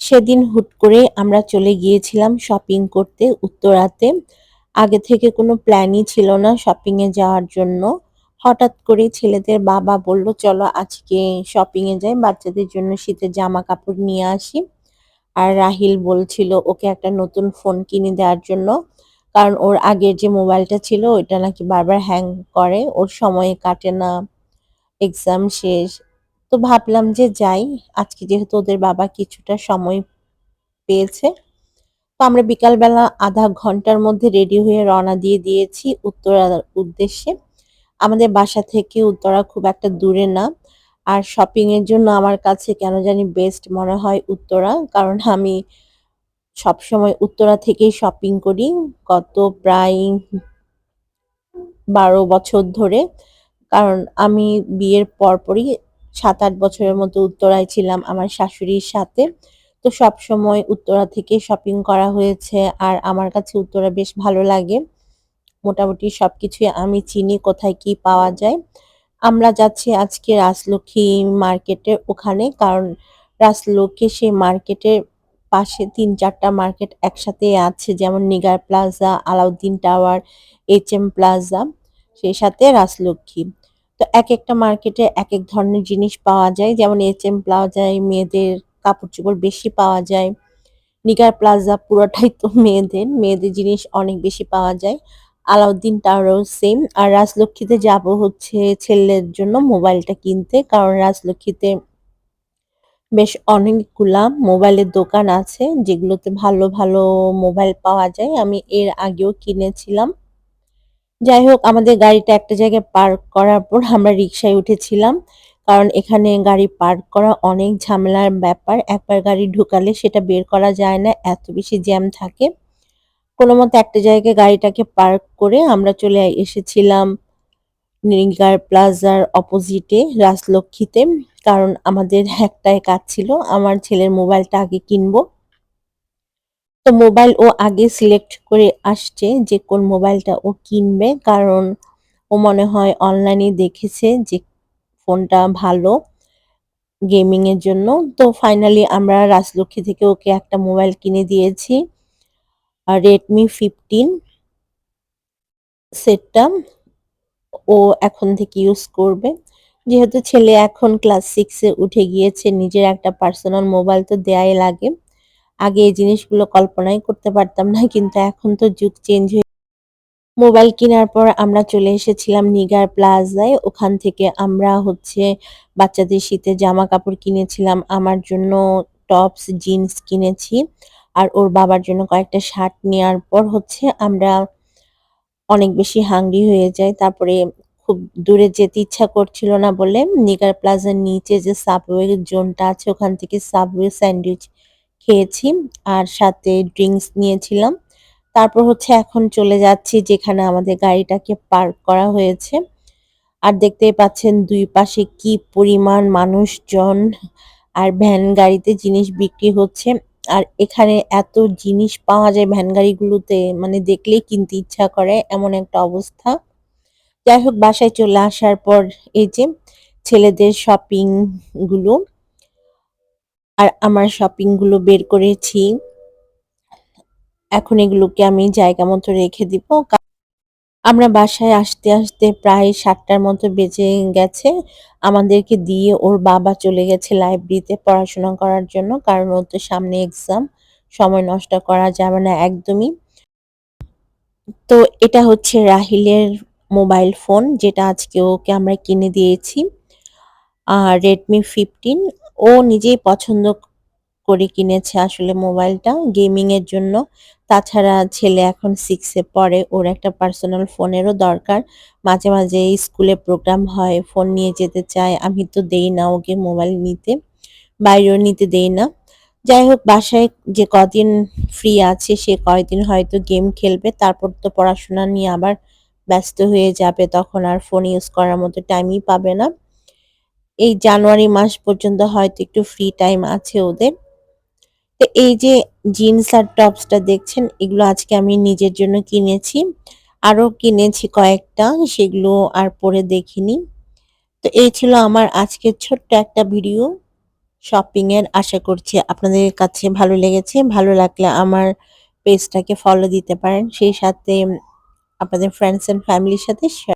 সেদিন হুট করে আমরা চলে গিয়েছিলাম শপিং করতে উত্তরাতে। আগে থেকে কোনো প্ল্যানই ছিল না শপিং এ যাওয়ার জন্য। হঠাৎ করে ছেলেদের বাবা বলল, "চলো আজকে শপিং এ যাই। বাচ্চাদের জন্য শীতের জামাকাপড় নিয়ে আসি।" আর রাহিল বলছিল ওকে একটা নতুন ফোন কিনে দেওয়ার জন্য। কারণ ওর আগের যে মোবাইলটা ছিল ওইটা নাকি বারবার হ্যাং করে। ওর সময় কাটে না, এক্সাম শেষ। তো ভাবলাম যে যাই। আজকে যেহেতু ওদের বাবা কিছুটা সময় পেয়েছে। তো আমরা বিকালবেলা ০.৫ ঘন্টার মধ্যে রেডি হয়ে রওনা দিয়ে দিয়েছি উত্তরার উদ্দেশ্যে। আমাদের বাসা থেকে উত্তরা খুব একটা দূরে না। আর শপিং এর জন্য আমার কাছে কেন জানি বেস্ট মনে হয় উত্তরা। কারণ আমি সবসময় উত্তরা থেকেই শপিং করি। গত প্রায় ১২ বছর ধরে। কারণ আমি বিয়ের পরপরই ৭-৮ বছরের মতো উত্তরায় ছিলাম আমার শাশুড়ির সাথে। তো সবসময় উত্তরা থেকে শপিং করা হয়েছে। আর আমার কাছে উত্তরা বেশ ভালো লাগে। মোটামুটি সবকিছুই আমি চিনি কোথায় কি পাওয়া যায়। আমরা যাচ্ছি আজকে রাজলক্ষ্মী মার্কেটের ওখানে। কারণ রাজলক্ষ্মী সেই মার্কেটের পাশে ৩-৪ টা মার্কেট একসাথে আছে। যেমন Nigar plaza, Alauddin tower, HM plaza, সেই সাথে রাজলক্ষ্মী। তো একেকটা মার্কেটে একেক ধরনের জিনিস পাওয়া যায়। যেমন এইচএম প্লাজায় মেয়েদের কাপড়-চোপড় বেশি পাওয়া যায়। নিগার প্লাজা পুরোটাই তো মেয়েদের। মেয়েদের জিনিস অনেক বেশি পাওয়া যায়। আলাউদ্দিন টাওয়ারেও সেম। আর রাজলক্ষ্মীতে যাবো হচ্ছে ছেলের জন্য মোবাইলটা কিনতে। কারণ রাজলক্ষ্মীতে বেশ অনেকগুলা মোবাইলের দোকান আছে যেগুলোতে ভালো, ভালো মোবাইল পাওয়া যায়। আমি এর আগেও কিনেছিলাম। যাই হোক আমাদের গাড়িটা একটা জায়গায় পার্ক করার পর আমরা রিক্সায় উঠেছিলাম। কারণ এখানে গাড়ি পার্ক করা অনেক ঝামেলার ব্যাপার। একবার গাড়ি ঢুকালে সেটা বের করা যায় না, এত বেশি জ্যাম থাকে। কোনোমতে একটা জায়গায় গাড়িটাকে পার্ক করে আমরা চলে এসেছিলাম নিগার প্লাজার অপোজিটে রাজলক্ষ্মীতে। কারণ আমাদের একটাই কাজ ছিল, আমার ছেলের মোবাইলটা আগে কিনবো। তো মোবাইল ও আগে সিলেক্ট করে আসছে যে কোন মোবাইলটা ও কিনবে। কারণ ও মনে হয় অনলাইনে দেখেছে যে ফোনটা ভালো গেমিং এর জন্য। তো ফাইনালি আমরা রাজলক্ষ্মী থেকে ওকে একটা মোবাইল কিনে দিয়েছি। Redmi 15 সেটটা ও এখন থেকে ইউজ করবে। যেহেতু ছেলে এখন ক্লাস 6 এ উঠে গিয়েছে, নিজের একটা পার্সোনাল মোবাইল তো দেয়াই লাগে। আগে এই জিনিসগুলো কল্পনাই করতে পারতাম না, কিন্তু এখন তো যুগ চেঞ্জ হয়ে মোবাইল কেনার পর আমরা চলে এসেছিলাম নিগার প্লাজায়। ওখান থেকে আমরা হচ্ছে বাচ্চাদের শীতের জামাকাপড় কিনেছিলাম। আমার জন্য টপস, জিন্স কিনেছি। আর ওর বাবার জন্য কয়েকটা শার্ট নেয়ার পর হচ্ছে আমরা অনেক বেশি হাংরি হয়ে যাই। তারপরে খুব দূরে যেতে ইচ্ছা করছিল না বলে নিগার প্লাজার নিচে যে সাবওয়ে জোনটা আছে ওখান থেকে সাবওয়ে স্যান্ডউইচ খেয়েছি। আর সাথে ড্রিংকস নিয়েছিলাম। তারপর হচ্ছে এখন চলে যাচ্ছি যেখানে আমাদের গাড়িটাকে পার্ক করা হয়েছে। আর দেখতেই পাচ্ছেন ২ পাশে কি পরিমাণ মানুষজন। আর ভ্যান গাড়িতে জিনিস বিক্রি হচ্ছে। আর এখানে এত জিনিস পাওয়া যায় ভ্যান গাড়িগুলোতে, মানে দেখলেই কিনতে ইচ্ছা করে এমন একটা অবস্থা। যাই হোক বাসায় চলে আসার পর এই যে ছেলেদের শপিং গুলো আর আমার শপিং গুলো বের করেছি। এখন এগুলোকে আমি জায়গা মতো রেখে দিব। আমরা বাসায় আসতে, আসতে প্রায় ৭টার মতো বেজে গেছে। আমাদেরকে দিয়ে ওর বাবা চলে গেছে লাইব্রেরিতে পড়াশোনা করার জন্য। কারণ ওর তো সামনে এক্সাম। সময় নষ্ট করা যাবে না একদমই। তো এটা হচ্ছে রাহিলের মোবাইল ফোন যেটা আজকে ওকে আমরা কিনে দিয়েছি। Redmi 15 ও নিজেই পছন্দ করে কিনেছে আসলে মোবাইলটা গেমিং এর জন্য। তাছাড়া ছেলে এখন 6 এ পড়ে। ওর একটা পার্সোনাল ফোনেরও দরকার। মাঝে, মাঝে স্কুলে প্রোগ্রাম হয়, ফোন নিয়ে যেতে চায়। আমি তো দেই না ওকে মোবাইল নিতে। বাইরেও নিতে দেই না। যাই হোক বাসায় যে কদিন ফ্রি আছে সে কয়দিন হয়তো গেম খেলবে। তারপর তো পড়াশোনা নিয়ে আবার ব্যস্ত হয়ে যাবে। তখন আর ফোন ইউজ করার মতো টাইমই পাবে না। এই জানুয়ারি মাস পর্যন্ত হয়তো একটু ফ্রি টাইম আছে ওদের। তো এই যে জিন্স আর টপসটা দেখছেন এগুলো আজকে আমি নিজের জন্য কিনেছি। আরো কিনেছি কয়েকটা, সেগুলো আর পরে দেখিনি। তো এই ছিল আমার আজকের ছোট্ট একটা ভিডিও। শপিং এর। আশা করছি আপনাদের কাছে ভালো লেগেছে। ভালো লাগলে আমার পেজটাকে ফলো দিতে পারেন। সেই সাথে আপনাদের ফ্রেন্ডস এন্ড ফ্যামিলির সাথে শেয়ার